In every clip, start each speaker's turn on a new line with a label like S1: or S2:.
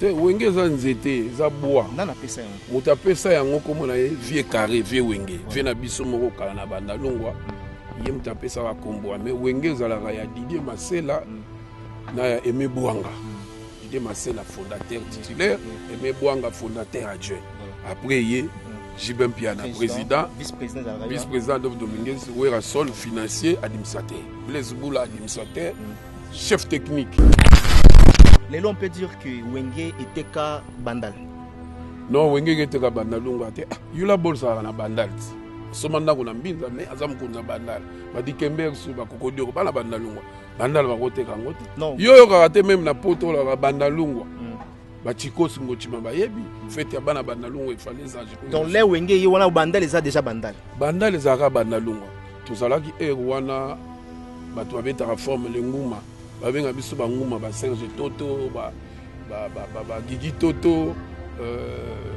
S1: te wenge eza nzete eza bois
S2: nana pesa yango
S1: moto apesa yango komona ye vie carré vie wenge vie na biso moko kala na banda longwa ye moto apesaka kombo mais wenge ezalaka ya Didier Masela na ya Aimé Bouanga Didier Masela fondateur titulaire Aimé Bouanga fondateur adjoint après ye Jibem Piana président vice-président Adolphe Dominguez Wera Sol financier administrateur Blaise Boula administrateur chef technique.
S2: Les on peut dire que Wenge était qu'à Bandal.
S1: Non, Wenge était qu'à Bandal. Il y a bolsa na Bandal. Somanda qu'on a mis, mais azam qu'on a Bandal. Ma dit Kember sur ma cocodio, pas la Bandalungwa. Bandal va voter quand non. Yo yo raté même na poto la Bandalungwa. Ba chiko singo chima ba yebi. Fait ya bana Bandalungwa il fallait ça.
S2: Donc les Wenge y wana Bandal les a déjà Bandal.
S1: Bandal les a Bandalungwa. Tout ça là qui est wana ba to abeta forme le nguma. Babenga biso banguma ba Serge Toto ba Gigi Toto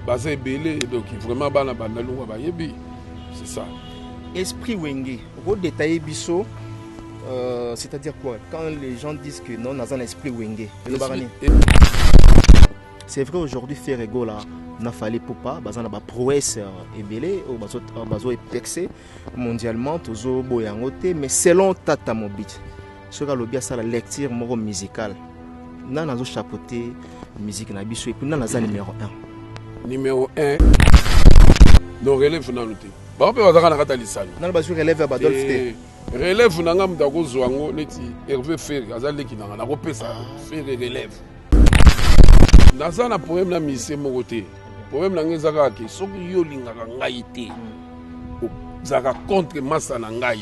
S1: baza ebele donc vraiment bana bandalungwa ba yebi c'est ça.
S2: Esprit Wenge au détailler biso c'est-à-dire quoi quand les gens disent que non dans un esprit Wenge c'est vrai aujourd'hui faire ego là n'a fallu pas bazana ba prouesse ebele au bazo epexé mondialement tozo boyangote mais selon Tata Mobit ce que l'obia ça la lecture moro musicale na nazo chapeauter musique na biso et puis na naza
S1: numéro 1 no relève na noté ba pe bazaka na kata lisano
S2: na ba sur relève ba Adolphe te
S1: relève na ngam da ko zwango neti Hervé Fer azali ki na ko pesa faire relève naza na problème na mise moko te problème na ngezaka ke soki yo lingaka ngai te zaka contre massa na ngai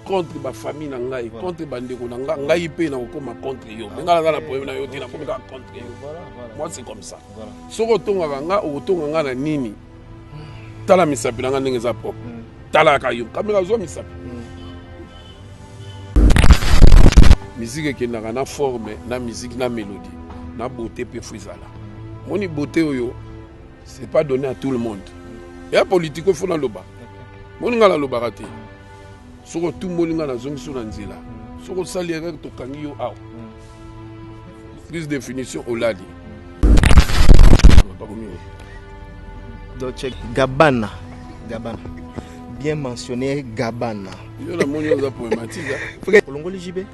S1: contre ma famille na ngai contre bandeko na ngai pe na kokoma contre yo ngala na problème na yo te na komika contre yo moi c'est comme ça soko tonga nga otonga nga na nini tala misapi na nga ndenge za propre tala ka yo kamera zo misapi musique qui n'a na forme na musique na mélodie na beauté pe frizala moni beauté oyo c'est pas donné à tout le monde et à politique il faut na loba moni ngala loba raté soko tout molinga na zongi sur nzela soko sali erreur to kangi yo aw plus définition oladi
S2: donc Gabana bien mentionné Gabana
S1: yo la moni za problématique
S2: kolongoli jibe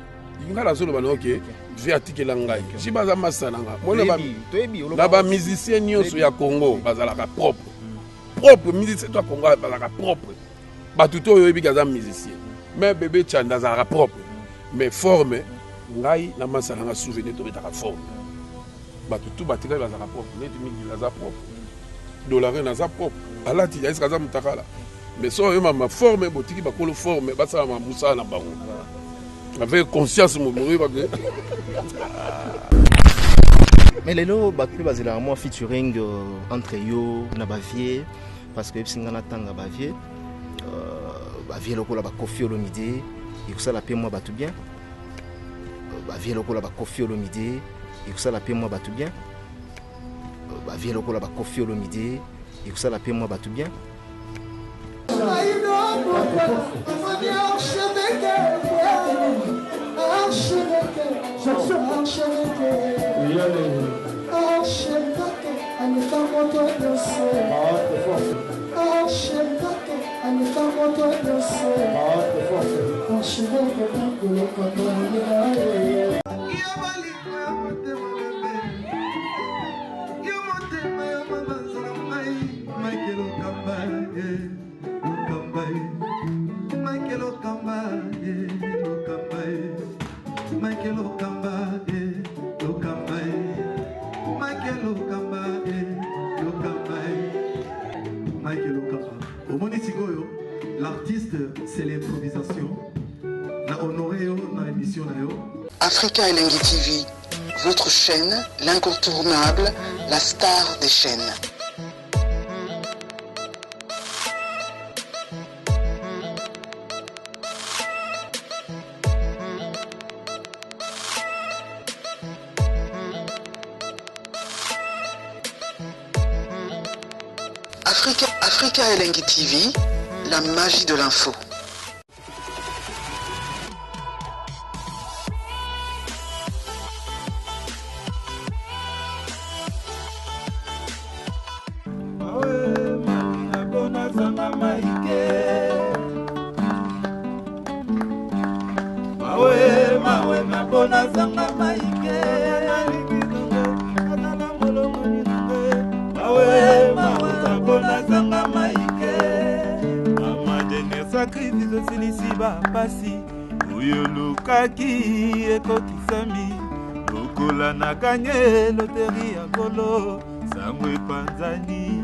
S1: ngala solo bana OK j'ai articulé ngai jiba za masana nga mona ba ba musicien nyonso ya Congo bazalaka propre musicien to Congo bazalaka propre batuto yo ebi kaza musicien mais bébé Chanda za propre mais forme ngai na masana nga souvenir to betaka forme batuto batika bazalaka propre net mingi za propre dollar na za propre alati ya iskaza mutakala mais so yo ma forme botiki bakolo forme basala ma musa na bango avec conscience mourou
S2: mais les lots bakri bazela moi featuring entre yo na Bavier parce que singana tanga Bavier Bavier lokola ba Koffi Olomide et que ça la paix moi ba tout bien Bavier lokola ba Koffi Olomide et que ça la paix moi ba tout bien Bavier lokola ba Koffi Olomide et que ça la paix moi ba tout bien
S3: L'artiste, c'est l'improvisation. La honoré dans l'émission.
S4: Africa Elengi TV, votre chaîne, l'incontournable, la star des chaînes. Africa Elengi TV, la magie de l'info.
S5: pona zanga maike mawe mawe pona zanga maike mama dene sacrifice osilisi bapasi oyo lukaki ekokisami lokola na ganye loteri ya kolo sango epanzani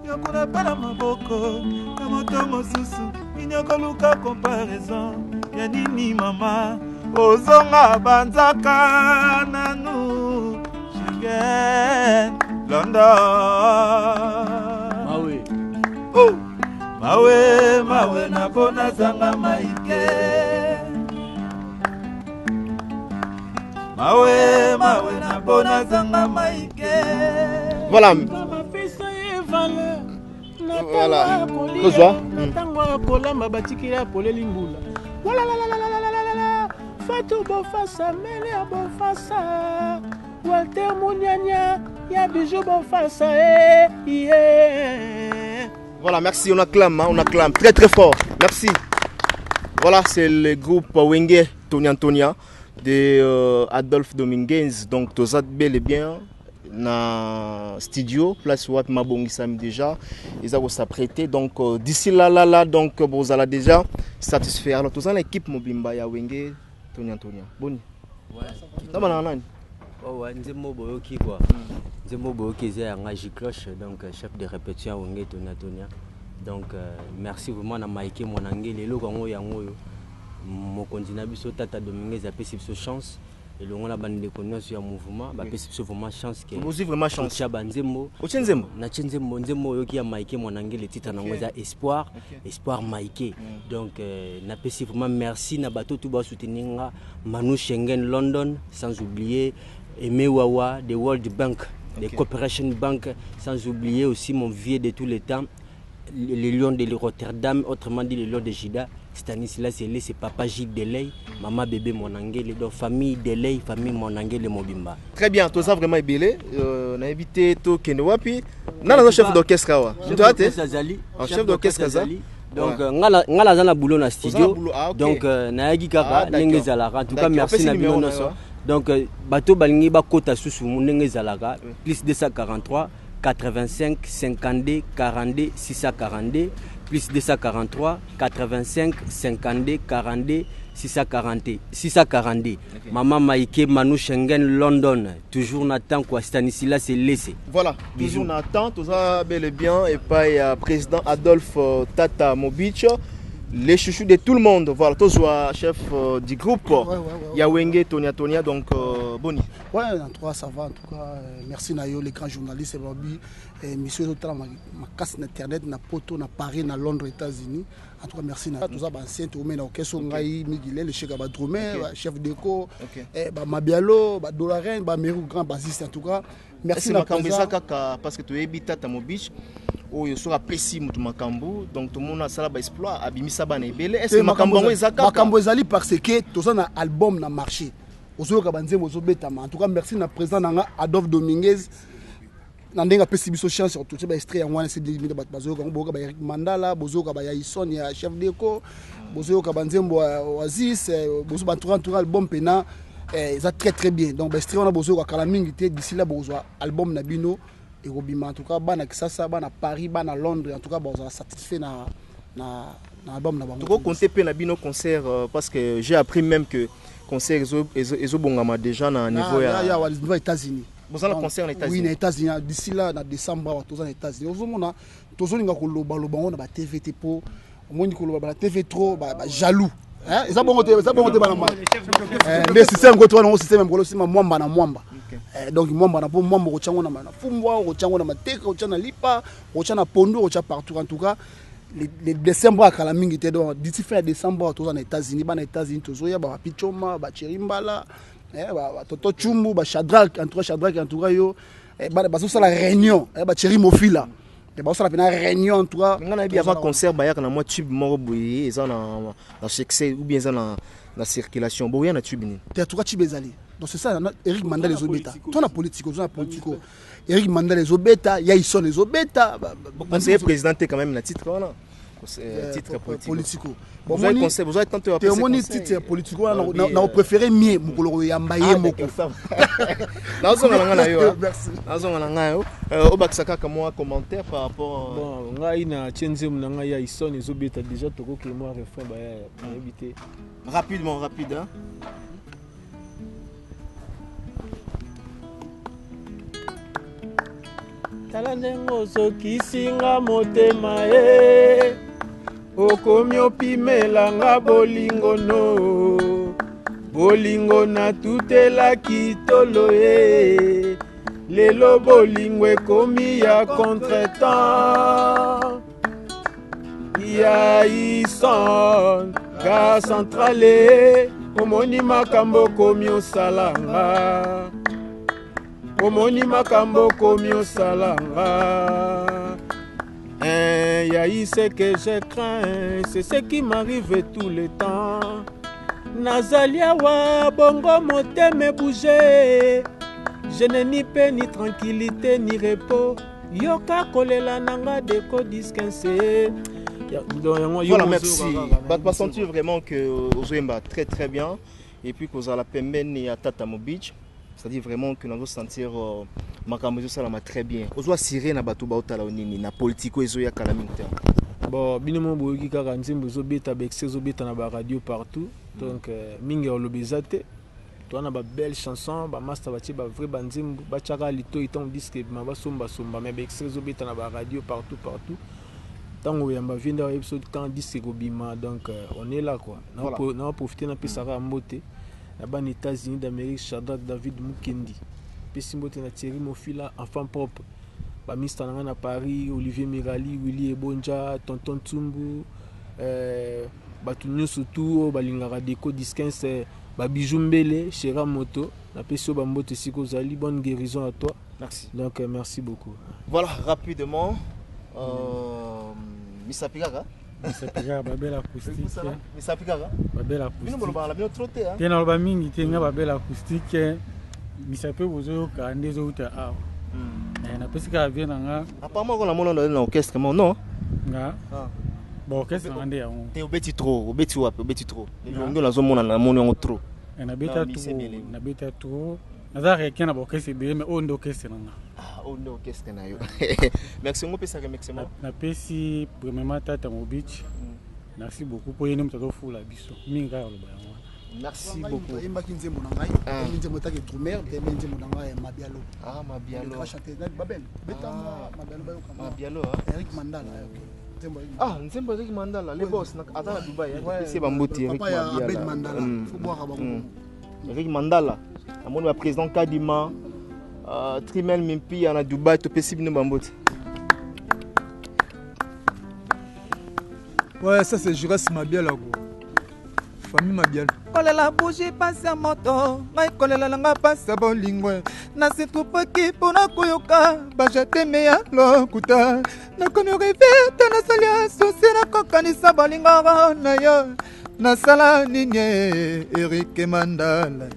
S5: yokola pala maboko na moto mosusu inyokoluka comparaison ya nini mama ozonga banzaka nanu Chicken London mawe mawe mawe na pona zanga maike mawe mawe na pona zanga maike.
S2: Voilà. Voilà. Kozwa.
S6: Tango kolamba batikira poleli mbula. Wala la la la la la. Fatou Bofassa mele Bofassa. Walter Mouniania ya bijou Bofassa
S2: Voilà, merci, on acclame très très fort. Merci. Voilà, c'est le groupe Wenge Tonia de Adolphe Dominguez. Donc, tous bel et bien na studio, place où Mabongi Sam déjà. Ils ont s'apprêté. Donc, d'ici là, donc, vous allez déjà satisfait. Alors, tous l'équipe Mobimba ya Wenge Tonia. Bon.
S7: Ouais.
S2: Ça va, nan?
S7: Oh, ouais, Nzembo Boyoki quoi. Nzembo Boyoki c'est un Cloche, donc chef de répétition à Wenge Tonia. Donc merci vraiment à Mike mon angel et le gango yango mon continent biso tata Dominguez a payé sa chance et le on a bande de connaissances sur mouvement ba payé vraiment chance que
S2: vous vraiment chance
S7: cha Nzembo na Nzembo yoki ya Mike mon angel le titre nango za espoir Mike donc na payé vraiment merci na bato tout ba soutenir Manu Schengen London sans oublier Aimé Wawa de World Bank de Cooperation Bank sans oublier aussi mon vieux de tous les temps les lions de Rotterdam, autrement dit les lions de Jida, Stanislas Elé, c'est papa Gilles Delay, maman bébé Monangele, donc famille Delay, famille Monangele Mobimba.
S2: Très bien, tout ça vraiment belé. On a invité tout Kenewapi. Nana chef d'orchestre chef d'orchestre Azali.
S7: Donc ngala zana boulot na studio. Donc naagi kaka ndenge zalaka. En tout cas merci na bino noso. Donc bato balingi ba kota susu ndenge zalaka plus 243 85 52 42 642 plus 243 85 52 42 642. Maman Maïke Manu Schengen London toujours n'attend quoi Stanislas c'est laissé.
S2: Voilà, toujours n'attend tout ça bel et bien et pas président Adolphe Tata Mobich. Les chouchous de tout le monde, voilà, toi sois chef du groupe, il y a Wenge Tonia, donc Boni.
S8: Ouais, en tout cas ça va, en tout cas, merci Nayo, les grands journalistes, et Bobby, monsieur Zotra, ma casse internet, na poto, na Paris, na Londres, États-Unis. En tout cas, merci Nayo. Tout ça, ancien, tout le monde, Ngai, Miguel, le chef Abadromé, chef d'éco, Mabialo, Dolaren, Meru, grand bassiste, en tout cas. Merci
S2: Nayo. Parce que tu es habitat à Mobich. Oyo sera précis mutu makambo donc tout le monde a ça ba exploit abimisa ba na ebele est-ce que makambo ezaka
S8: makambo ezali parce que toza na album na marché ozo ka banze mozo betama en tout cas merci na président nanga Adolphe Dominguez na ndenga pesi biso chance sur tout ba extrait en wana c'est des minutes bazo ka boka ba Eric Mandala bozo ka ba Yaison ya chef d'éco bozo ka banzembo Oasis bozo ba tout album pena ça très très bien donc ba extrait on a bozo ka kala mingi te d'ici là bozo album na bino. Et en tout cas, bana Kisasa, bana Paris, bana Londres, en tout cas, bon, on satisfait na album na bango.
S2: Tu compter pe na bino concert parce que j'ai appris même que concert ezo bongama déjà na niveau
S8: ya niveau États-Unis.
S2: Vous avez le concert aux États-Unis.
S8: Oui, aux États-Unis d'ici là en décembre aux États-Unis. Ozomona tozolinga ko loba on na ba TV te po omoni ko loba ba TV trop ba jaloux. Hein? Ça bon bana ma. Le système ko to na système ngolo sima mwamba na mwamba. Donc mwamba na po mwamba ko chango na fumbwa ko chango na mateka ko chana lipa ko chana pondo ko cha partout en tout cas les décembre à kala mingi te donc d'ici fin décembre aux États-Unis bana États-Unis tozoya ba pichoma ba cherimbala ba toto chumbu ba Shadrach en tout cas yo ba so la réunion ba cherimofila et ba so la pena réunion en tout cas
S2: ngana bi avant concert ba yak na moi tube moko boye eza na succès ou bien eza na circulation boya na tube ni
S8: te en tout cas tube ezali. Donc c'est ça, Eric Mandal les obeta. Toi na politico, Eric Mandal les obeta, Yaison les obeta.
S2: C'est président quand même na titre voilà. titre
S8: politico.
S2: Vous avez conseil, vous avez tenté
S8: de mon titre politico na préféré mieux mukolo yamba ye moko.
S2: Nazonga na yo. Merci. Nazonga na yo. Obakisaka kama commentaire par rapport
S6: bon ngai na chenze munanga ya ison ezobeta déjà toko ke moi refrain ba ya habité.
S2: Rapidement rapide hein.
S6: Tala ndenge ozokisinga motema e okomi opimelanga bolingo no bolingo natutelaki tolo e lelo bolingo ekomi ya contretemps ya ison ga centrale omoni makambo okomi osalanga omoni makambo komi osalanga yaï ce que je crains c'est ce qui m'arrive tout le temps nazali awa bongo moteme bouger je n'ai ni paix ni tranquillité ni repos yoka kolela nanga deko disquince.
S2: Voilà, merci. Bah sentir vraiment que Ozoemba très très bien et puis qu'on a la pembeni et à Tatamo Beach. C'est-à-dire vraiment que nous allons sentir makambo salama très bien. Ozwa siré na bato ba otala onini na politico ezo ya calamité.
S6: Bon, binemo boyoki kaka nzembo ezobeta bexe ezobeta na ba radio partout. Donc mingi olobezate. To na ba belle chanson, ba master ba ba vrai banzembo ba chaka lito iton disque ma somba somba mais bexe ezobeta na ba radio partout partout. Tango yamba vinda episode quand disque gobima donc on est là quoi. Na profiter na pesara mbote. Là-bas aux États-Unis d'Amérique, Shadrach David Mukendi. Pessimbote na Thierry Mofila, enfant propre. Ba Mr. Nanga à Paris, Olivier Mirali, Willy Ebonja, Tonton Tsumbu, Batunyo Soutou, Balingara Deco Disquins, Babijou Mbele, Chera Moto, la Pesio Bambote Siko Zali, bonne guérison à toi.
S2: Merci.
S6: Donc merci beaucoup.
S2: Voilà, rapidement, Missa Pigara.
S9: Misapika babela acoustique.
S2: Misapika
S9: babela acoustique.
S2: Bino boloba la bien troté hein.
S9: Tena loba mingi tenga babela acoustique. Misape bozo ka ndezo uta a. Na pesika vient nga.
S2: Apparemment on a mon dans l'orchestre non.
S9: Nga. Bon orchestre ngande ya on.
S2: Te obeti trop, obeti wapi, obeti trop. Ndio nazo mona na moni trop.
S9: Na beta trop, na beta trop. Nazare kena ba orchestre be mais on orchestre nga.
S2: On est orchestre na yo. Merci on pesa que maximum.
S9: Na pesi premièrement tata mo beach. Merci beaucoup pour yene mtato fula biso. Minga yo ba yango.
S2: Merci beaucoup.
S8: Imba kinzembo na ngai, kinzembo take trumer, kinzembo na ngai Mabialo.
S2: Ah Mabialo.
S8: Il va chanter Babel. Betama Mabialo ba yokama.
S2: Mabialo
S8: Eric Mandala.
S2: Ah, nzembo Eric Mandala, les boss na ata Dubai. C'est Bamboti Eric Mabialo.
S8: Abed Mandala. Faut boire avant.
S2: Eric Mandala. Amoni ba président Kadima. Trimel Mimpi à Dubaï, tu peux si bien Bamboti.
S10: Ouais, ça c'est Juras Mabialo. Famille Mabialo.
S5: Kolela bougie passe à moto, mai kolela langa passe à bolingwe. Na se troupe qui pour na koyoka, ba jete meya lokuta. Na komi revete na salia souci na kokanisa bolingo na yo. Na sala ninye Eric Mandala.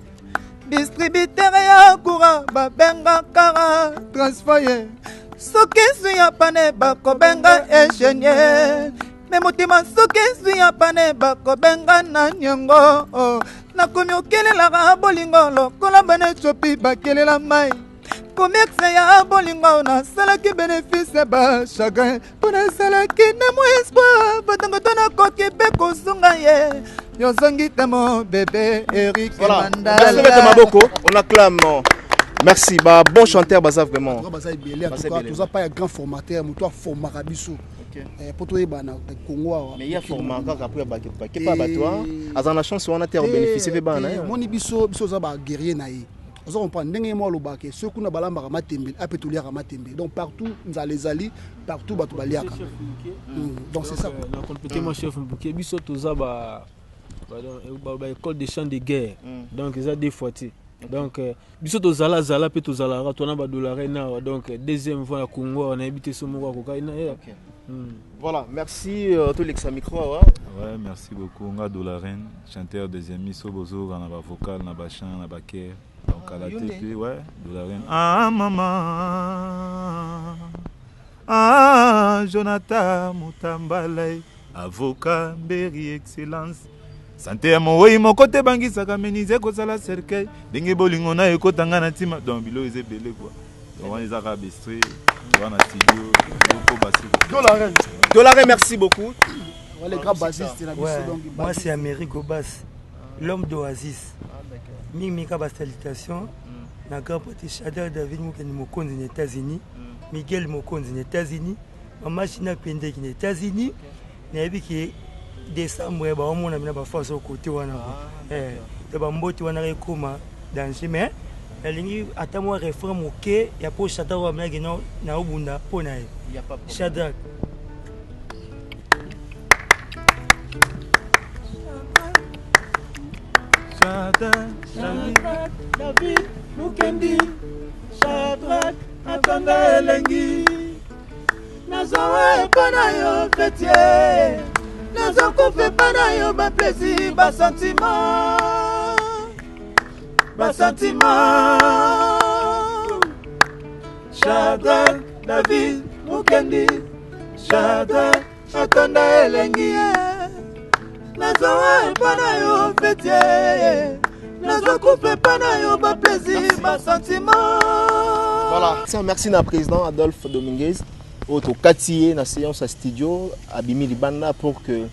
S5: Distributeur ya courant babenga kara transfoyer soki suya pane bakobenga ingénieur me motima soki suya pane bakobenga na nyango nakomi okelelaka bolingo lokola bana etiopi bakelela mai komexe ya bolingo nasalaki bénéfice ba chagrin mpo nasalaki na mo espoir batango to nakoki mpe kosunga ye. Mon bébé Eric Mandala.
S2: Merci Maboko, on acclame. Merci, bah bon chanteur Baza vraiment.
S8: Baza belé en tout cas, tu as pas un grand formateur, mais toi format Rabiso. Pour toi bana Congo.
S2: Mais il y a format après ba ke pas toi. Azana chance on a terre bénéficier be bana.
S8: Moni biso za ba guerrier naï. On comprend ndenge mo lobake ceux kuna balamba matembe apetulia matembe. Donc partout nous allez ali partout ba to baliaka. Donc c'est ça.
S6: Na compléter mon chef Mbuké biso toza ba école de chant de guerre donc ils ont des fois donc biso tozala zala pe tozala ra tona ba dollar na donc deuxième fois à Congo on a habité ce moko ko kaina.
S2: Voilà, merci tout l'extra micro
S11: ouais merci beaucoup nga Dolarène chanteur deuxième miso bozo na ba vocal na ba chant na ba guerre donc à la TP ouais Dolarène ah maman
S12: Ah, Jonathan Mutambala, avocat, Berry Excellence. Santé à mon way, mon côté bangi, ça kamenize, kosala cercueil. Dengue bolingona, et kotangana tima, donc bilo est belé quoi. On les a rabestrés, on a studio,
S2: Dollaré, merci beaucoup.
S8: Les grands bassistes,
S13: moi c'est Amérique Obas, l'homme d'Oasis. Mika ba salutation. Na grand petit Shader David Moukeni Mokonzi aux États-Unis, Miguel Mokonzi aux États-Unis, Maman China Pende qui aux États-Unis, Nabi qui décembre ba on a mis ba force au côté wana de ba mboti wana rekoma dans chemin la ligne attends-moi refrain moké ya po Shader wa mnagi na obunda pona Shader
S6: David Mukendi Shadrach Atanda Elengi Nazawa epana yo fetier Nazoko fe pana yo ba plaisir ba sentiment Shadrach David Mukendi Shadrach Atanda Elengi Nazawa epana yo fetier
S2: Voilà, merci à président Adolphe Dominguez. Autre quartier na séance à studio à Bimi Libana pour que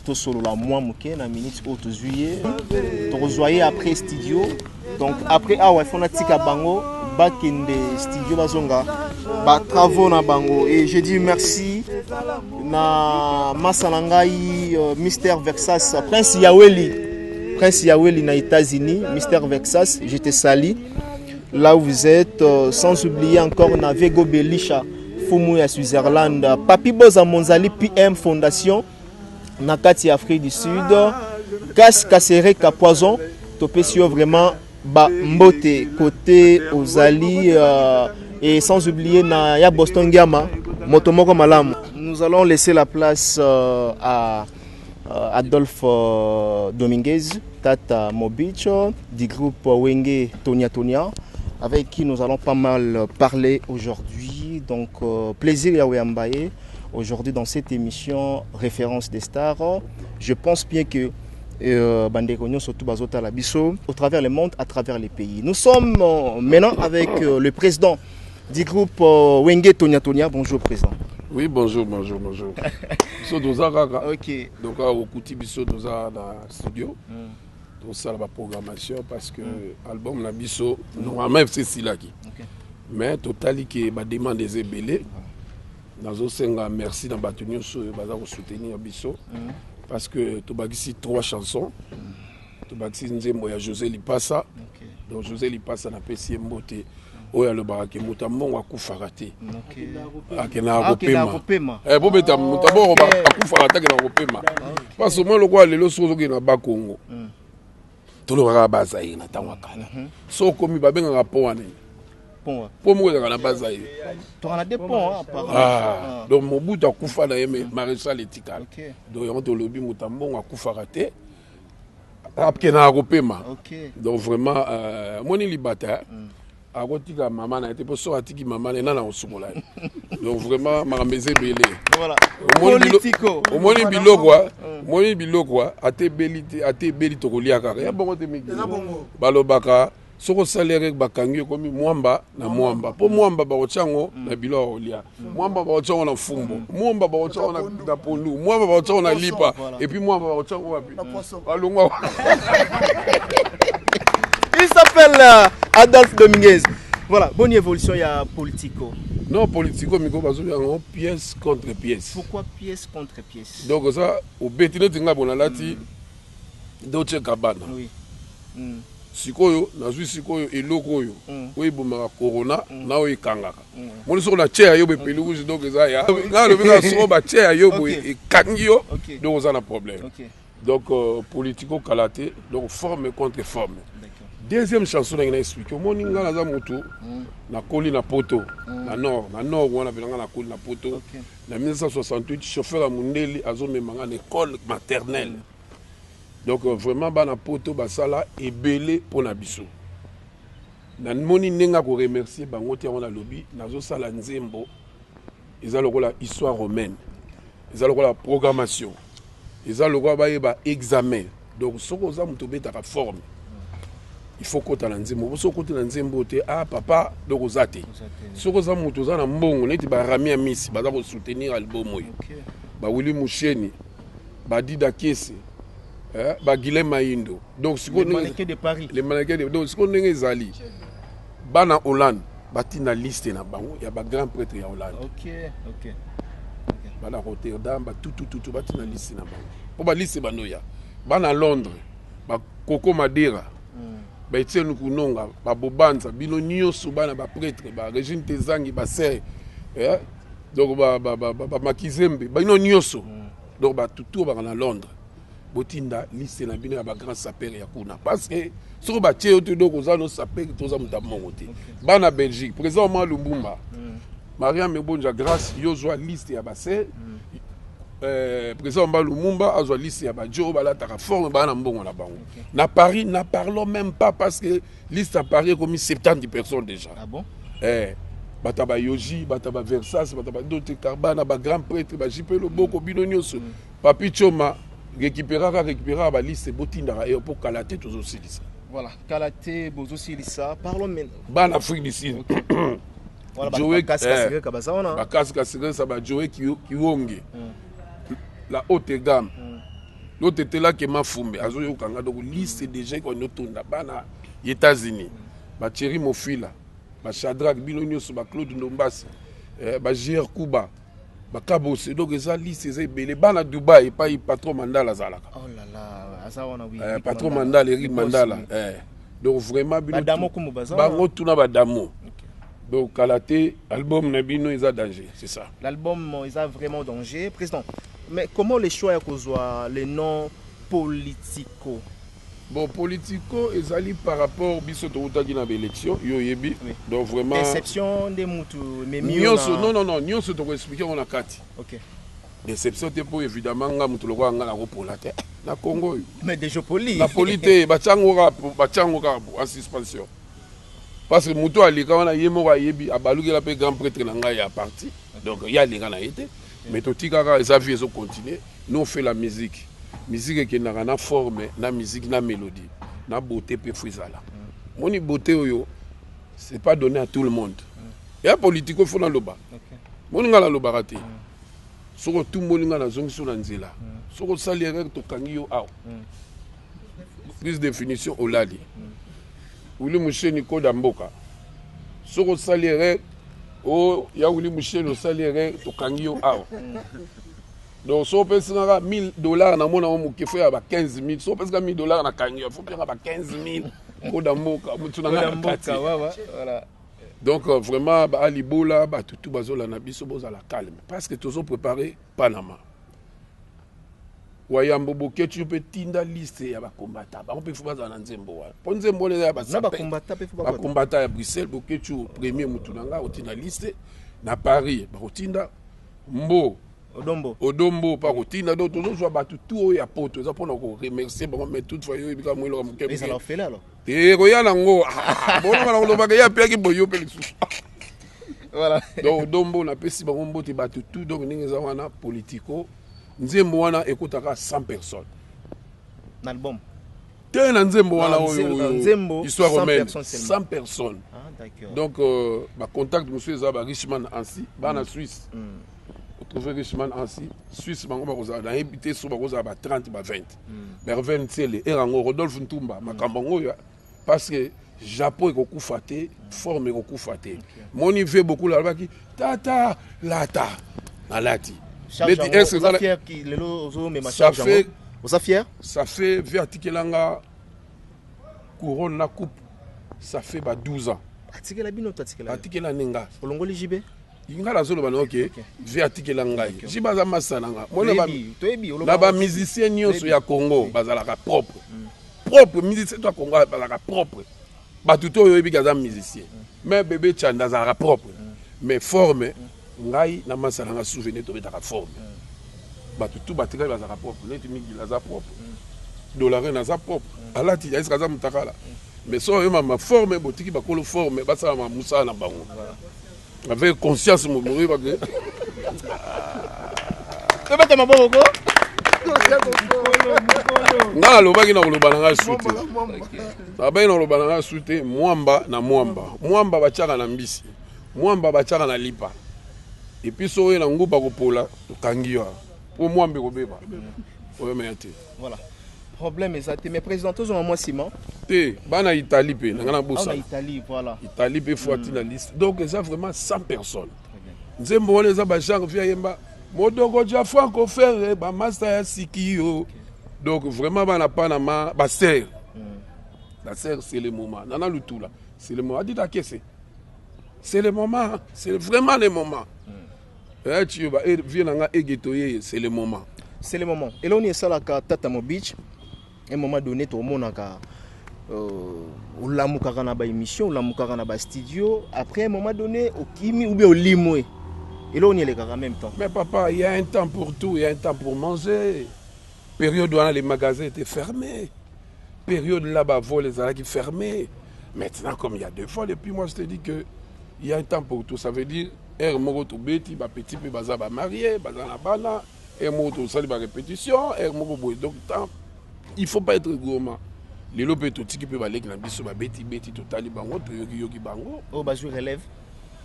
S2: tout solo la mois moké na minute autre juillet to rejoyer après studio. Donc après awa fonatika bango bakende studio bazonga ba travaux na bango et je dis merci na Masalangai Mister Vexas Prince Yaweli na États-Unis, Mister Vexas, je te salue là où vous êtes, sans oublier encore na Vego Belisha, Fumu à Switzerland, Papi Boza Monzali PM Fondation, Nakati Afrique du Sud, Gas Kassere Kapoison, topé sur vraiment Mbote, côté Ozali, et sans oublier na ya Boston Gama, Motomoko Malam. Nous allons laisser la place à Adolphe Dominguez, Tata Mobicho, du groupe Wenge Tonia, avec qui nous allons pas mal parler aujourd'hui. Donc, plaisir Yahweh Mbaye, aujourd'hui dans cette émission Référence des stars. Je pense bien que Bandekonyo surtout Bazota Labiso, au travers le monde, à travers les pays. Nous sommes maintenant avec le président du groupe Wenge Tonia. Bonjour président.
S1: Oui, bonjour. Biso doza kaka. OK. Donc au kuti biso doza na studio. Donc ça la programmation parce que album na biso normalement c'est silaki. OK. Mais totali ki ba demande des ebelé. Nazo senga merci na batunyo so baza ko soutenir biso parce que to bagisi 3 chansons. To bagisi nzembo ya José Lipasa. OK. Donc José Lipasa na pesi mbote. Oya le barake mutambo akufaka te akena kopema bobeta mutambo akufaka te akena kopema parce que moi lokwa lelo sozo ke na bakongo tolo baka bazayi na tangwa kala so komi babenga rapona po mo na bazayi
S2: to na des ponts apparemment
S1: donc Mobutu akufa na yeme maréchal etikala donc yango to lobi mutambo akufaka te akena kopema donc vraiment moni libata akotika maman na été pour so atiki maman na na osumola donc vraiment makameze belé
S2: voilà
S1: politico moni biloko ate beli to koliaka ya bongo te miki balobaka soko salaire bakangi komi mwamba na mwamba po mwamba ba ochango na bilo olia mwamba ba ochango na fumbo mwamba ba ochango na pondu mwamba ba ochango na lipa et puis mwamba ba ochango wapi balongwa.
S2: Il s'appelle Adolphe Dominguez. Voilà, bonne évolution, il y a Politico.
S1: Non, Politico, mais il y a pièce contre pièce.
S2: Pourquoi pièce contre pièce?
S1: Donc ça, au Bétinet, il y a Bonalati, Dolce Gabbana.
S2: Oui.
S1: Sikoyo, nazwi sikoyo eloko yo. Oui, bomaka corona, na o ikangaka. Moni so na chair yo be pelugu donc ça ya. Na le bika so ba chair yo bo e kangi yo. Donc ça na problème. Donc Politico kalaté, donc forme contre forme. Deuxième chanson que j'ai expliqué, moni ngala za moto na koli na poto na nord wana belanga na koli na poto. Na 1968 chauffeur à Mundeli azomemanga na école maternelle. Donc vraiment bana poto basala ebelé pour na biso. Na moni nenga ko remercier bango ti on a lobby nazo sala nzembo eza lokola histoire romaine, eza lokola programmation, eza lokola bayeba examen. Donc soko oza muto betaka forme, il faut kota na nzembo. Soko kota na nzembo te ah papa donc oza te. Soko oza muto oza na mbongo neti ba Rami Amisi baza ko soutenir album oyo. Ba Willy Musheni, ba Dida Kese, ba Guilhem Maindo. Donc siko
S2: les mannequins de Paris.
S1: Les mannequins de donc siko ndenge ezali. Bana Hollande bati na liste na bango ya ba grand prêtre ya Hollande.
S2: OK.
S1: Bana Rotterdam ba tout bati na liste na bango. Po ba liste banoya. Bana Londres ba Coco Madera. Ba Etienne Kunonga ba Bobanza bino nyonso bana ba prêtre ba Régine Tezangi ba sœur. Donc ba Makizembe bino nyonso. Donc ba tout ba na Londres. Botinda liste na bino ya ba grand sapeur ya kuna parce que soko ba tie oto donc oza no sapeur toza mudamongo te. Bana Belgique président Omar Lumbumba. Mariam Ebonja grâce yozwa liste ya ba sœur. Président Omar Lumbumba azwa liste ya ba jo balataka forme bana mbongo na bango. Na Paris na parlons même pas parce que liste à Paris comme 70 personnes déjà.
S2: Ah bon?
S1: Bataba Yoji, Bataba Versace, Bataba d'autres Carbana, ba grand prêtre, ba JP Loboko bino nyonso. Papi Choma récupéra la liste botinda et pour Kalaté tous aussi ça.
S2: Voilà, Kalaté bozo silisa. Parlons maintenant.
S1: Ban Afrique du Sud.
S2: Voilà, Joey Kasika kabasa ona.
S1: Ba Kasika ça ba Joey Kiwonge. La haute gamme. L'autre était là qui m'a fumé. Azo yo kanga donc liste des gens qu'on otunda bana États-Unis. Ba Thierry Mofila, ba Shadrack Bilonyoso, ba Claude Ndombasi, ba JR Kuba. Bakabose donc eza liste eza belé bana Dubaï pas patron Mandala zalaka.
S2: Oh là là, asa wana oui.
S1: Patron Mandala Eric Mandala. Donc vraiment bino
S2: badamo kumu baza.
S1: Bango tuna badamo. Donc Kalaté album na bino eza danger, c'est ça.
S2: L'album eza vraiment danger, président. Mais comment les choix ya kozwa les noms politico?
S1: Bon, politico ezali par rapport biso toutaki na élection yo yebi. Donc vraiment
S2: déception des mutu mais
S1: nyonso non nyonso to expliquer on a kati.
S2: OK.
S1: Déception te pour évidemment nga mutu lokwa nga na kopola te na Congo.
S2: Mais déjà poli.
S1: La polité bachango en suspension. Parce que mutu alika wana yemo wa yebi abaluki la pe grand prêtre na nga ya parti. Donc ya linga na été mais to tikaka eza vie zo continuer. Nous on fait la musique. Musique qui n'a pas forme, na musique, na mélodie, na beauté pe fouizala. Moni beauté oyo, c'est pas donné à tout le monde. Il y a politico faut na loba. Moni ngala loba raté. Soko tout moni ngala zongi sur nzela. Soko saliere to kangiyo aw. Plus définition olali. Wili musheni koda mboka. Soko saliere o ya wili musheni saliere to kangiyo aw. Donc, si on peut $1,000 na mona mo ki fait ba 15,000, si on peut $1,000 na kangi, il faut payer ba 15,000 ko damboka, mutu na ngati.
S2: Voilà.
S1: Donc vraiment ba alibola ba tutu bazola na biso boza la calme parce que tous ont préparé Panama. Wayambo boke tu peux tinda liste ya ba combattant. Ba on peut faire na nzembo wa. Po nzembo le ya ba
S2: combattant peut
S1: ba combattant à Bruxelles boke tu premier mutu na nga otina liste na Paris ba otinda mbo Odombo par routine donc toujours joie battu tout ya poto ça pour nous remercier bon mais toutefois yo bika mwelo muke
S2: mais ça l'a fait là alors
S1: roya nango bon na lo ba ya pe ki boyo pe
S2: voilà
S1: donc Odombo na pesi ba ngombo te battu tout donc ninga wana politico nzembo wana ekutaka 100 personnes
S2: l'album
S1: te na nzembo wana
S2: oyo
S1: histoire romaine 100 personnes
S2: ah d'accord
S1: donc ba contact monsieur Zaba Richman Ansi bana Suisse trouver Richman ainsi Suisse bango bakoza na habité so bakoza ba 30 ba 20 vers 20 tele erango Rodolphe Ntumba makambango ya parce que Japon ekokufa te forme ekokufa te moni veut beaucoup là baki tata lata malati
S2: mais est-ce que fier qui lelo ozo me marcher ça fait oza fier
S1: ça fait vertikelanga couronne na coupe ça fait ba 12 ans
S2: atikela bino tatikela
S1: atikela ninga
S2: olongoli jibe
S1: ingala zolo bana OK vi atikela ngai jibaza masana nga mona ba ba musicien nyonso ya Congo bazalaka propre musicien to Congo bazalaka propre ba tuto yo ebigaza musicien mais bébé Chanda zalaka propre mais forme ngai na masana nga souvenir to betaka forme ba tuto batika bazalaka propre net mingi laza propre dollar na za propre alati ya iskaza mutakala mais so yo ma forme botiki bakolo forme basala ma musala na bango avec conscience mo
S2: Tu vas te maboko.
S1: Nga alobaki na koloba na nga sute. Abaki na koloba na nga sute mwamba na mwamba. Mwamba batiaka na mbisi. Mwamba batiaka na lipa. Et puis so na nguba kopola tokangi wa. Po mwambe kobeba. Oyo meyate.
S2: Voilà. Problème exact. Mais président tous ont moi ciment.
S1: Te bana Italie pe na ngana bossa.
S2: En Italie voilà.
S1: Italie pe faut na liste. Donc ça vraiment 100 personnes. Nzembo wale za ba Jean via yemba. Modoko ja Franco Ferre ba master ya Sikio. Donc vraiment bana Panama ba serre. La serre c'est le moment. Nana Lutula, c'est le moment. Adita kese. C'est le moment, c'est vraiment le moment. Eh tu vas viens nga egetoye, c'est le moment.
S2: C'est le moment. Et là on est ça la Tatamo Beach. À un moment donné tout le monde a ulamuka na ba émission, ulamuka na ba studio. Après à un moment donné au Kimi ou bien au Limoué. Et là, on y est en même temps.
S1: Mais papa, il y a un temps pour tout, il y a un temps pour manger. Période où les magasins étaient fermés. Période là-bas, les allaient fermés. Maintenant, comme il y a 2 vols, et puis moi, je te dis qu'il y a un temps pour tout. Ça veut dire, Moroto Beti, petit peu, Bazaba marié, Bazana Bana, Moroto Sali, répétition, Moroto. Donc, il ne faut pas être gourmand. Les lopes, tout qui peuvent aller, Beti, tout Talibango, tout Yogi Bango.
S2: Oh, bah, je relève.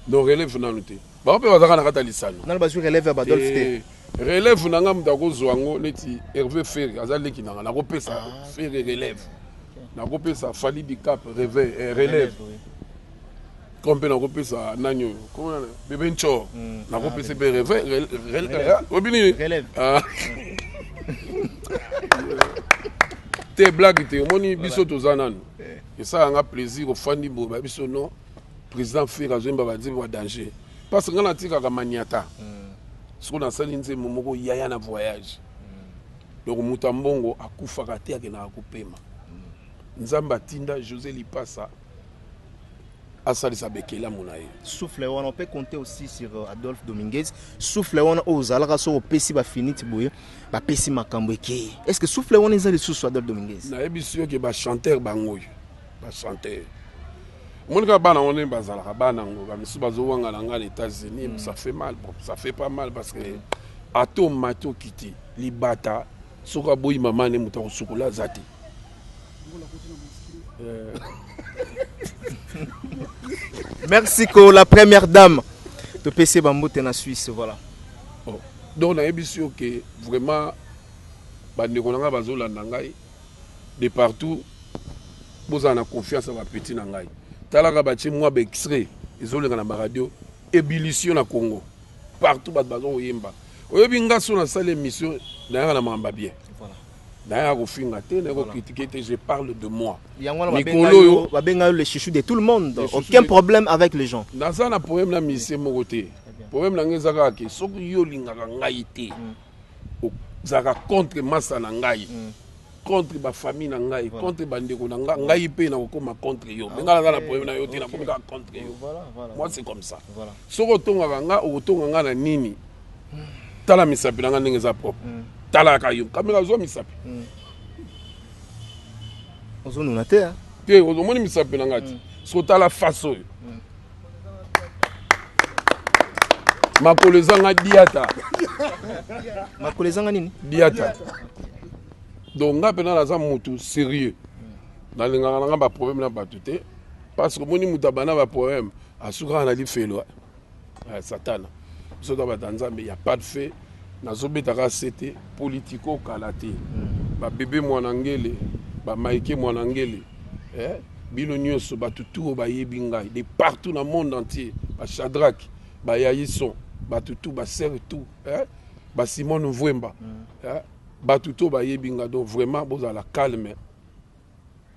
S1: Donc relève na noté. Ba pe bazaka na kata lisano.
S2: Na ba relève ba Adolphe te.
S1: Relève na ngam ndako zwango neti Hervé Ferry azaleki na na kopesa Ferry relève. Na kopesa Fali Bicap relève. Comme na kopesa nanyo. Comment na bébé ncho. Na kopesa be relève. Obini
S2: relève.
S1: Te blague te moni biso tozanano. Et ça a un plaisir au fandi bo ba biso non. Président Ferra Zomba va dire wa danger parce que quand on tika ka maniata ce qu'on a sali nze momoko yaya na voyage donc mutambongo akufa ka te akena akupema nzamba tinda José Lipasa asali sa bekela munaye
S2: souffle on peut compter aussi sur Adolphe Dominguez souffle on aux alaka so pesi ba finiti boye ba pesi makambo eke est-ce que souffle on ezali sous Adolphe Dominguez
S1: na ebisio ke ba chanteur bangoyo ba chanteur Monika bana on est bazala bana ngoba misu bazowanga na nga les États-Unis ça fait mal bon ça fait pas mal parce que ato mato kiti libata soka boyi mama ne muta kosukola zati
S2: Merci ko la première dame de PC Bambote na Suisse voilà.
S1: Oh. Donc na ebisio que vraiment bande ko nga bazolanda ngai de partout bozana confiance à petit na ngai. Talaka bati moi be extrait izolenga na radio ébullition na Congo partout bat bazon yemba oyebi ngaso na salle émission na na mamba bien voilà na ko finga te na ko critiquer te je parle de moi
S2: Nicolo ba benga le chouchou de tout le monde aucun problème avec les gens
S1: dans ça na problème na mission mo côté problème na ngezaka ke soki yo lingaka ngai te zaka contre massa na ngai contre ma famille na ngai contre bandeko na ngai pe na kokoma contre yo ngala na problème na yo te na komika contre yo moi c'est comme ça soko tonga nga otonga nga na nini tala misapi na nga ndenge za propre tala ka yo kamera zo misapi
S2: ozo nuna te
S1: te ozo moni misapi na nga ti so tala faso yo makolezanga diata
S2: makolezanga nini
S1: diata donc nga pena naza mutu sérieux nalingaka nanga ba problème na bato te parce que moni mutu abana ba problème asukaka na lifelo satana biso to bato nzambe ya pas de fait nazobetaka sete politiko kala te babebe mwana ngele bamaike mwana ngele bino nyonso bato tu bayebi ngai de partout na monde entier bashadrak bayayison bato tu basere tu basimone vwemba Batuto ba yebinga donc vraiment bozala calme.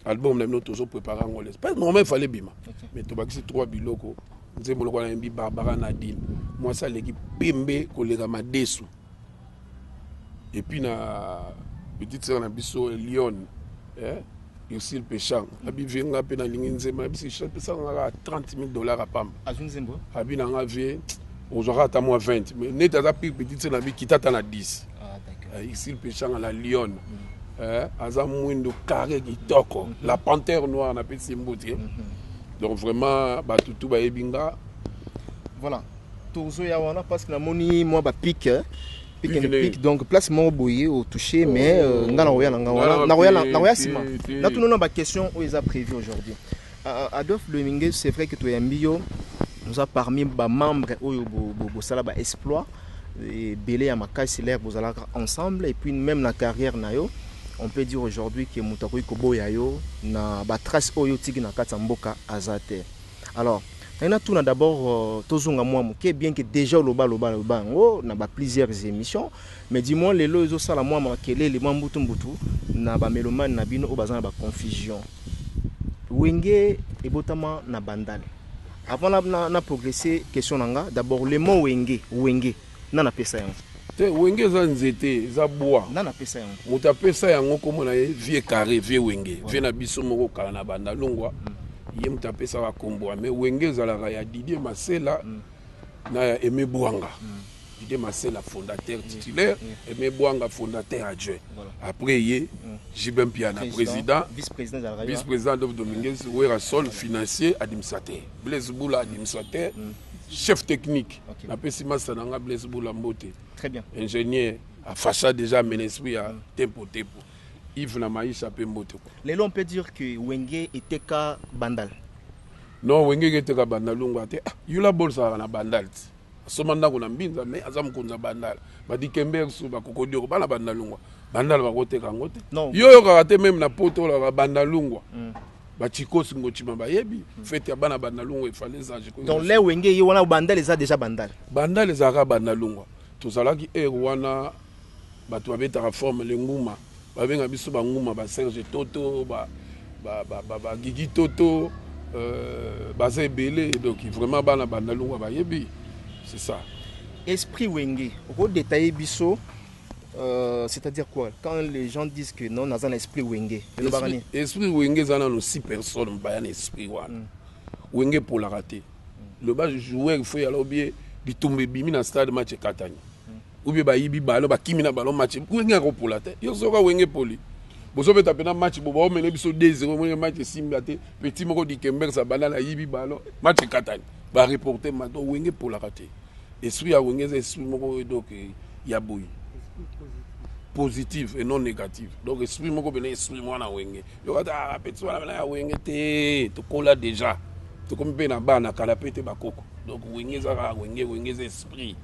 S1: Album na nous toujours préparer en l'aise. Pas normal fallait bima. Mais to bakisi 3 biloko. Nzembo lokwa na mbi Barbara Nadine. Moi ça l'équipe Pembe kolega Madesu. Et puis na petite sœur na biso Lyon Yosil Péchang. Abi venga pe na lingi nzema bisi chaque ça on a $30,000 à Pamba.
S2: Azun Zembo.
S1: Abi na nga vie aujourd'hui à moi 20 mais net à petite sœur na bi kitata na 10. Ici le péchant à la Lyon, Azamouindo carré qui toque, la panthère noire n'a pas de symbole. Donc vraiment, Batutu Baebinga.
S2: Voilà. tozo ya wana parce que namoni moi ba pic donc place mo boyer au toucher mais nga na roya na roya sima na tout non ba question où ils a prévu aujourd'hui Adolphe Dominguez c'est vrai que tu es mbio nous a parmi ba membres oyo bo sala ba exploit et belé ya makasi l'air vous allez ensemble et puis même la carrière na yo on peut dire aujourd'hui que mutako koboya yo na ba trace oyo tiki na katamboka azate. Alors on a tout d'abord tozonga moi qui est bien que déjà loba on a plusieurs émissions mais dis-moi les lois ça la moi makele les mambutu mbutu na ba mélomane na bino obazana ba confusion wenge et botama na bandale avant na progresser question nanga d'abord le mot wenge na pesa yango
S1: te wenge za nzete za bois
S2: na pesa yango
S1: muta pesa yango komona ye vie carré vie wenge vie na biso moko kala na banda longwa ye muta pesa wa kombo mais wenge za la ya Didier Masela na ya Aimé Bouanga Didier Masela fondateur titulaire Aimé Bouanga fondateur adjoint après ye Jibem Piana président vice-président de Dominguez Wera Sol financier administrateur Blaise Boula administrateur chef technique na pesima sananga Blaise Boula Mbote
S2: très bien
S1: ingénieur à façade déjà menesprit à tempo Yves na maïcha pe Mbote
S2: lelo on peut dire que Wenge était ka bandal
S1: non Wenge était ka bandal lungwa te yula bolsa na bandal somanda ko na mbinza mais azam kunza bandal badi kember su ba kokodio bana bandal lungwa bandal ba kote ka ngote yo ka te même na poto la bandal lungwa ba chikosi ngochima ba yebi fete ya bana bandal lungwa ifale ça
S2: donc les Wenge yi wana bandal les a déjà bandal
S1: les a ka bandal lungwa tozalaki wana bato babetaka forme le nguma babenga biso banguma ba Serge Toto ba Gigi Toto baza ebele donc vraiment bana bandalungwa ba yebi c'est ça
S2: esprit Wenge au détailler biso c'est-à-dire quoi quand les gens disent que non nazana esprit Wenge
S1: esprit Wenge zana no 6 personnes ba yana esprit wana Wenge pour la rater le bas joueur faut alors bien bitumbe bimi na stade match Katani ou bien bayibi balo bakimi na balo match Wenge ko pour la tête yo soka Wenge poli bozo beta pena match bo ba mene biso 2-0 mo match simba te petit moko di Kember sa banana yibi balo match Katani ba reporter mato Wenge pour la rater esprit ya Wenge esprit moko donc ya boy positif et non négatif donc esprit moko bene esprit mwana Wenge yo kata petit wana ya Wenge te to kola déjà to comme pe na bana kala pete bakoko donc Wenge za Wenge za esprit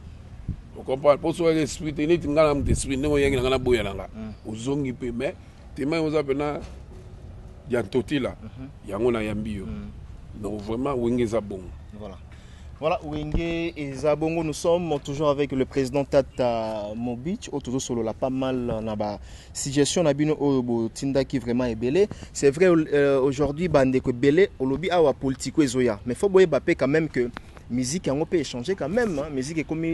S1: on comprend pour so esprit te ni ngana mu esprit ngo yengi ngana boya nanga uzongi pe mais te mai oza pena ya totila yango na yambio donc vraiment Wenge za bon
S2: voilà Wenge et Zabongo nous sommes toujours avec le président Tata Mobich autour solo la pas mal na ba suggestion na bino o tinda qui vraiment est belé c'est vrai aujourd'hui bande ko belé au lobby awa politico ezoya mais faut boye bapé quand même que musique on peut échanger quand même hein. Musique est comme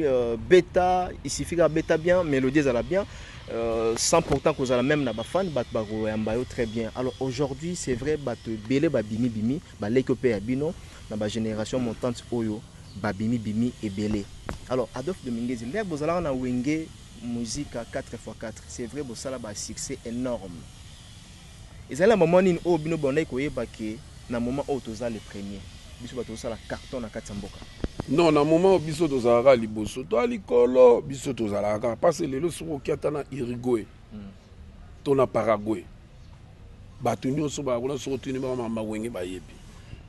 S2: bêta il suffit que bêta bien mélodie ça la bien sans pourtant que la même na ba fan bat ba yambayo très bien alors aujourd'hui c'est vrai bat belé ba bimi ba lekopé abino na ba génération montante oyo ba bimi et belé alors Adolphe Dominguez l'air bozala na Wenge musique à 4x4 c'est vrai bosala ba succès énorme et c'est là moment ni o bino bonay ko yeba ke na moment o toza le premier biso ba tosala carton na katamboka
S1: non na moment biso tozala liboso to alikolo biso tozala ka parce lelo soko kiata na Uruguay to na Paraguay bato nyonso ba kona soko tuni ba mama Wenge ba yebi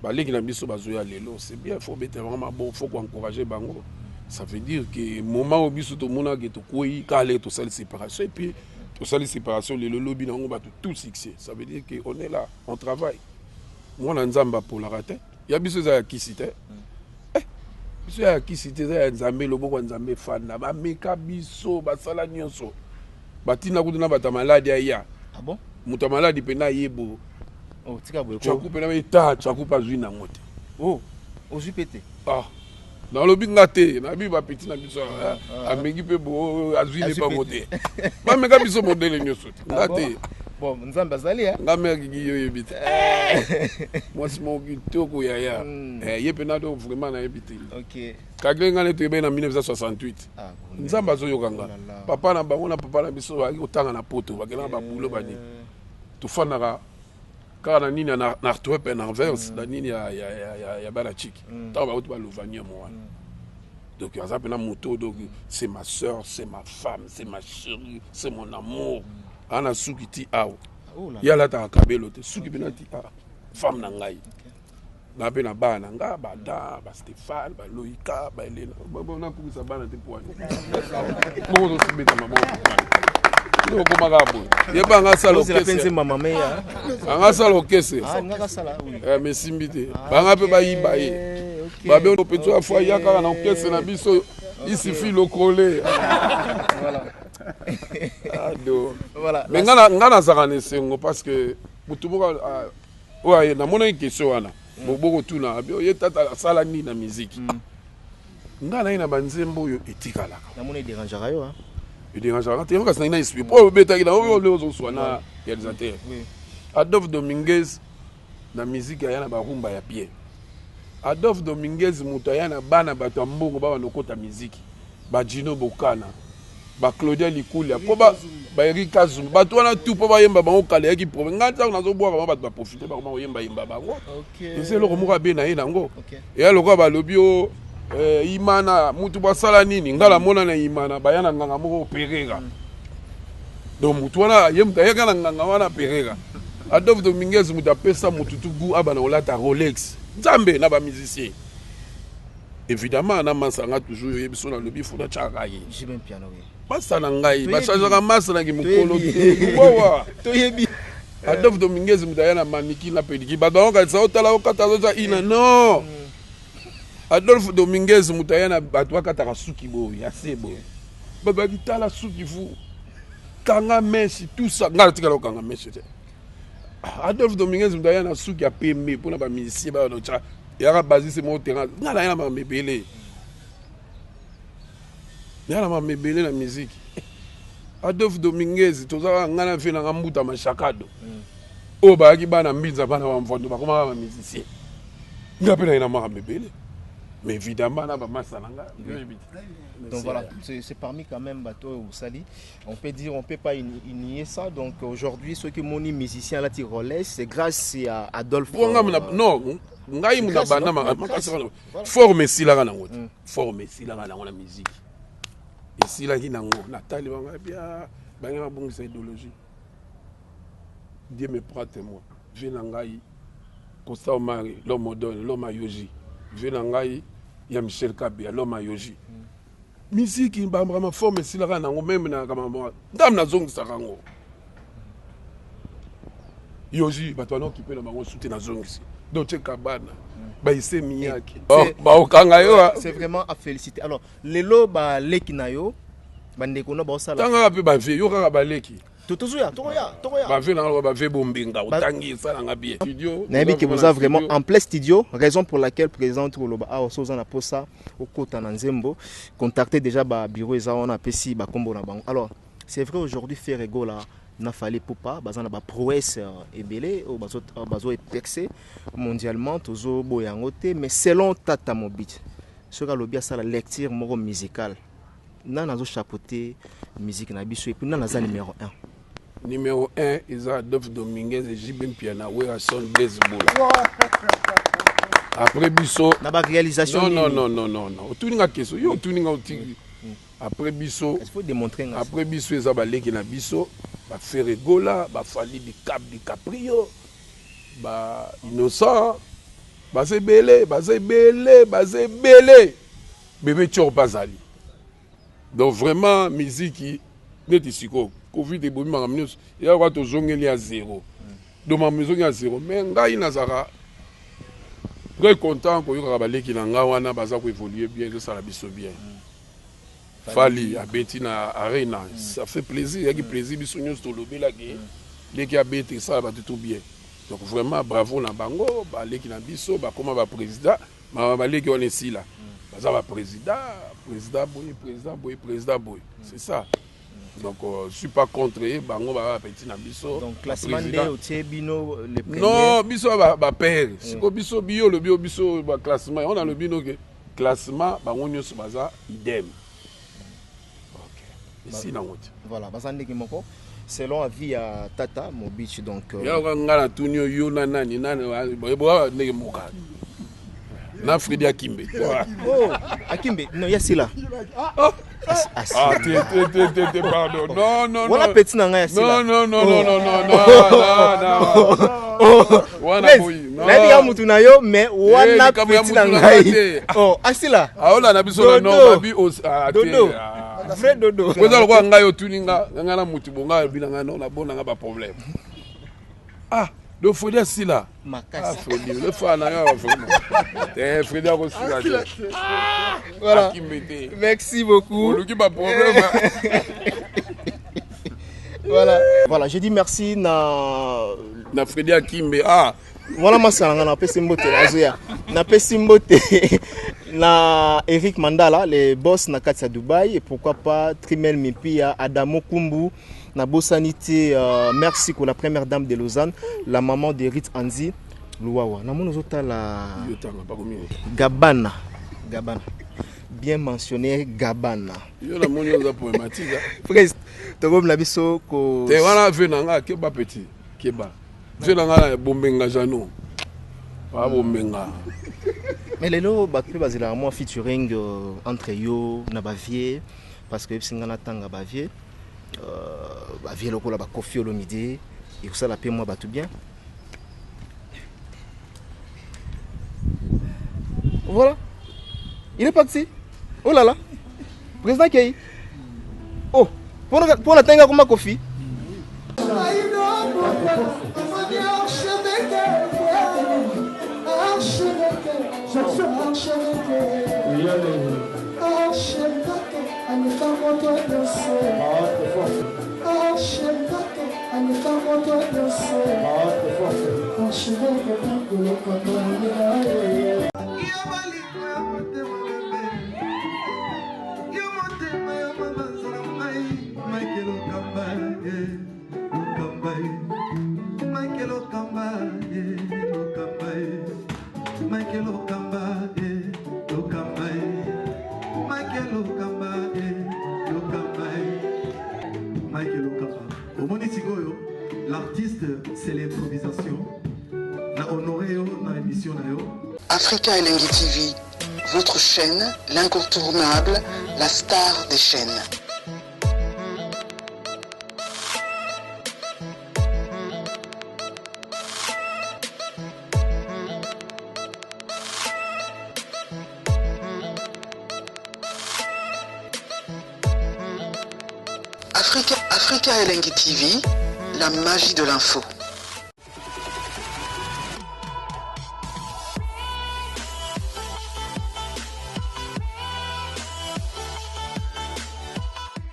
S1: baleki na biso bazoya lelo c'est bien faut mettre vraiment bon faut encourager bango ça veut dire que moment biso to mona ke to koyi kale to sala séparation et puis to sala séparation lelo lobi nango ba tout succès ça veut dire que on est là on travaille moi na nzamba pour la rater ya biso za kisite biso ya kisite za nzambe lobo kwa nzambe fana ba meka biso ba sala nyonso batina kuduna bata maladi ya
S2: ah bon
S1: muta maladi pena yebo
S2: oh tika boye
S1: ko pena beta chakupa zui na ngote
S2: oh ozui pété
S1: ah na lobi ngate na bi ba petit na biso amengi pe bo azui le pa ngote ba meka biso modele nyonso ngate
S2: bon nzamba zali hein
S1: ngame gigi yo yebite moi c'est mon kitoko yaya ye pena do vraiment na yebite
S2: OK
S1: kaglenga ne tebe na 1968 nzamba zo yokanga papa na bango na papa na biso ba otanga na poto ba kena ba bulo bani to fanaka kana nini na Antwerp na Anvers na nini ya bala chiki ta ba utu ba lovania mo wana Donc aza pena moto donc c'est ma soeur, c'est ma femme, c'est ma chérie, c'est mon amour. Ana suki ti aw. Ya la ta kabelo te suki pena ti a femme na ngai. Na pena bana nga ba da ba Stéphane, ba Loïka, ba Elena. Ba na ku sa bana te poani. Bon do subita mama. No ko magabo. Ye ba nga sala okese.
S2: C'est la peine maman meya.
S1: Nga sala okese.
S2: Ah nga sala oui.
S1: Mais simbite. Ba nga pe ba yiba ye. Ba be no petu afwa ya kaka na okese na biso. Il suffit le coller. Voilà.
S2: Voilà.
S1: Mais ngana zakane sengo parce que mutubuka ouais na mona question wana. Boboko tuna ye tata sala ni na musique. Ngana ina banzembo yo etikala.
S2: Na mona dérangera yo hein.
S1: Il dérangera te ngaka sina esprit. Po beta ina o le zo swana réalisateur. Oui. Adolphe Dominguez na musique ya na barumba ya pied. Adolphe Dominguez mutayana bana bato mbongo ba banokota musique ba Gino Bokana ba Claudia Likulia po ba Eric Kazum bato wana tout po ba yemba bango kale yaki problème ngata nazo boa ba bato ba profiter ba ko yemba yemba bango OK c'est le ko be na yena ngo et aloko ba lobi o imana mutu ba sala nini ngala mona na imana bayana nganga moko Pereira donc mutu wana yemba yaka na nganga wana Pereira Adolphe Dominguez muta pesa mututu gu abana olata Rolex Nzambe na ba musicien. Évidemment na masanga toujours yebiso na lobi funa chakaye.
S2: J'ai même piano oui.
S1: Basa na ngai, bachazaka masa na kimukolo. Bowa. Toyebi. Adolphe Dominguez mutaya na maniki na pediki. Badon ka sa otala okata za ina non. Adolphe Dominguez mutaya na batwa kataka suki bo ya sebo. Baba kitala suki fu. Kanga meshi tout ça. Ngala tikala kanga meshi. Adolphe Dominguez mutaya na suki ya pembe pona ba musicien ba no cha yaka basé mon terrain ngala yana ma mebele yana ma mebele na musique Adolphe Dominguez tozaka ngana fe na ngambuta mashakado o ba ki bana mbinza bana wa mfondo ba koma ba musicien ngapela yana ma mebele mais évidemment na ba masananga.
S2: Donc voilà, c'est parmi quand même bateau ou sali. On peut dire, on peut pas nier ça. Donc aujourd'hui, ceux qui m'ont dit musicien là tirolais, c'est grâce à Adolphe.
S1: Non, ngai muna bana ma forme si la na ngoti. Forme si la na ngona musique. Et si la ki na ngo Nathalie banga bien banga bongisa idéologie. Dieu me prend témoin. Viens ngai Costa Omari, l'homme moderne, l'homme Yoji. Viens ngai ya Michel Kabia, l'homme Yoji. Musique in ba vraiment forme si la na ngo même na kama ndam na zongisa kango. Yoji bato na occupé na bango soute na zongisi. Doche Kabana. Ba ise miyaki. Ba okanga yo.
S2: C'est vraiment à féliciter. Alors, lelo ba leki na yo bandeko no ba osala.
S1: Tanga pe ba vie yo kaka ba leki.
S2: Totozuya.
S1: Ba vie na ba vie bombinga utangi sala nga bien. Studio.
S2: Nabi que vous avez vraiment en plein studio, raison pour laquelle président Troloba a osoza na posa au kota na Nzembo, contacter déjà ba bureau eza on a pesi ba kombo na bango. Alors, c'est vrai aujourd'hui faire ego là n'a fallu pas bazana ba prouesse ebele au bazo epexé mondialement tozo boyangote mais selon Tata Mobit ce que lobia ça la lecture moro musicale na nazo chapeauter musique na biso et puis na naza numéro 1.
S1: Numéro 1 ils ont Adolphe Dominguez et Jibin Piana Wera Son Baseball. Après biso
S2: na ba réalisation
S1: non otuninga keso yo otuninga otigi après biso
S2: il faut démontrer
S1: après biso eza baleki na biso ba Ferregola ba Fali di Cap di Caprio ba Innocent ba sebele bébé Thior bazali. Donc vraiment musique neti siko Covid ebomi makamneus ya kwa to zongeli ya zéro. Donc ma maison ya zéro mais ngai nazaka très content ko yoka baleki na nga wana baza ko évoluer bien que ça la biso bien. Fali a beti na arena ça fait plaisir il y a plaisir biso nyos to lobela ke leki a beti ça va tout bien. Donc vraiment bravo na bango ba leki na biso ba koma ba président ba leki on est ici là baza ba président boy c'est ça. Donc je suis pas contre bango ba petit na biso.
S2: Donc classement de Otebino le premier.
S1: Non, biso ba père. Siko biso bio le bio biso ba classement on a le bino que classement bango nyos baza idem. Ici na ngote.
S2: Voilà, bazande ki moko selon avis à Tata Mobich donc
S1: ya ngala tunyo yo nani bo ndeke moka. na Freddy Akimbe.
S2: Oh, Akimbe, non, il y a Sila.
S1: Pardon. Non.
S2: Voilà petit nanga ya Sila.
S1: Non.
S2: Nadi mutu na yo mais wana petit nanga. Oh, Asila.
S1: Aola na biso no babi
S2: Dodo. Vrai Dodo.
S1: Ko za ko ngayo tuninga ngana mutu bonga binanga no na bonanga ba problème. Ah, le Freddy Sila. Ah, Freddy, le fan na vraiment. Freddy a reçu la.
S2: Voilà. Merci beaucoup.
S1: Pas problème.
S2: Voilà, je dis merci na
S1: Freddy Akimbe. Ah,
S2: voilà masanga na pesi mbote azoya. Na pesi mbote na Eric Mandala, les boss na Katia Dubaï, et pourquoi pas Trimel Mipia, Adamo Kumbu, na Bossanité, merci pour la première dame de Lausanne, la maman de Rit Anzi, Louawa. Na mon autre la Gabana. Bien mentionné Gabana.
S1: Yo la mon yo poématique.
S2: Frère, to comme la biso ko
S1: te wana venanga keba petit, keba. Venanga bombenga jano. Pas bombenga.
S2: Mais les lots bazila moi featuring entre yo na Bavier parce que singana tanga Bavier Bavier lokola ba Kofi Olomide et ça la paix moi tout bien. Voilà. Il est parti. Oh là là. Président Kei. Oh, pour la tanga comme Kofi.
S3: L'artiste, c'est l'improvisation. La honoré dans l'émission.
S4: Africa Elengi TV, votre chaîne, l'incontournable, la star des chaînes. Africa Elengi TV, la magie de l'info.